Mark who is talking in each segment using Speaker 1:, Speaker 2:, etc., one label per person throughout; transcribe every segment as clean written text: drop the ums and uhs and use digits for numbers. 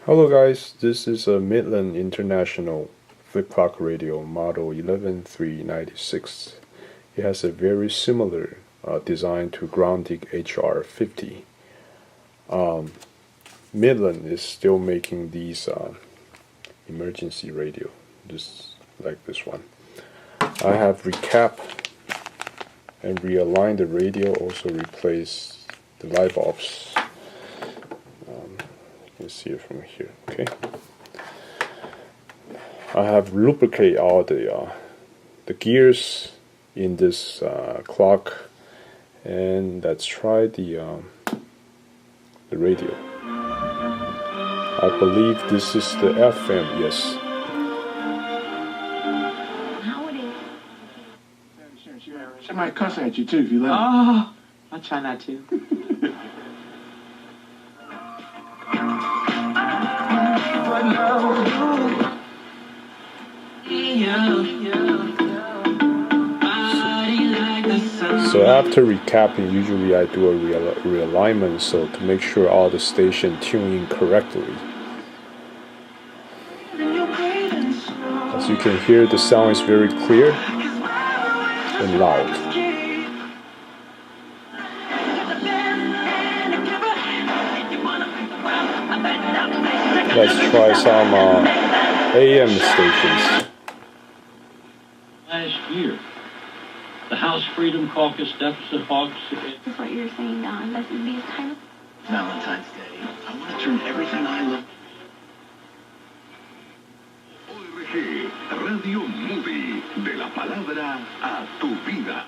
Speaker 1: Hello guys, this is a Midland International Flickr radio model 11396. It has a very similar design to Grundig HR-50. Midland is still making these emergency radio, just like this one. I have recapped and realigned the radio, also replaced the light bulbs. You can see it from here. Okay. I have lubricated all the gears in this clock, and let's try the radio. I believe this is the FM. Yes.
Speaker 2: She might cuss at you too if you let her.
Speaker 3: Oh, I'll try not to.
Speaker 1: So after recapping, usually I do a realignment, so to make sure all the station tune in correctly. As you can hear, the sound is very clear and loud. Let's try some AM stations.
Speaker 4: Last year, the House Freedom Caucus deficit hawks.
Speaker 5: That's what you're saying, Don. This is these kind of
Speaker 2: Valentine's Day. I want to turn everything I love.
Speaker 6: ORG, Radio Movie, de la palabra a tu vida.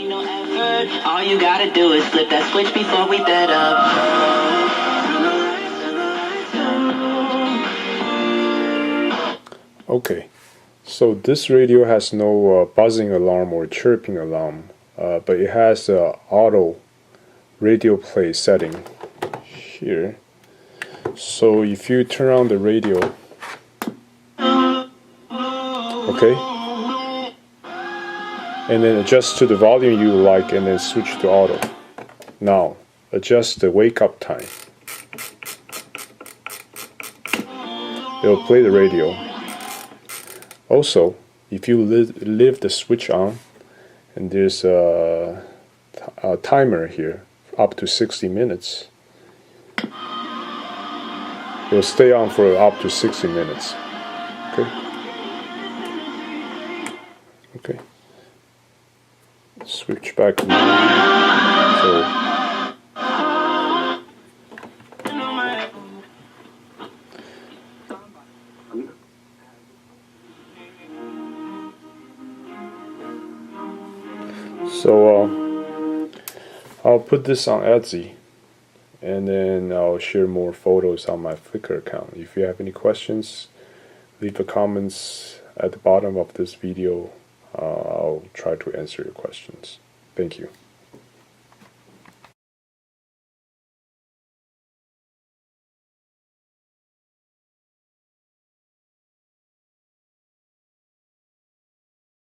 Speaker 3: No effort. All you gotta do is flip that switch before we bed up.
Speaker 1: Okay, so this radio has no buzzing alarm or chirping alarm, but it has the auto radio play setting here. So if you turn on the radio, okay, and then adjust to the volume you like and then switch to auto. Now adjust the wake up time. It will play the radio. Also, if you leave the switch on, and there's a timer here up to 60 minutes, it will stay on for up to 60 minutes. Okay. Okay. Switch back now. So I'll put this on Etsy, and then I'll share more photos on my Flickr account. If you have any questions, leave the comments at the bottom of this video. I'll try to answer your questions. Thank you.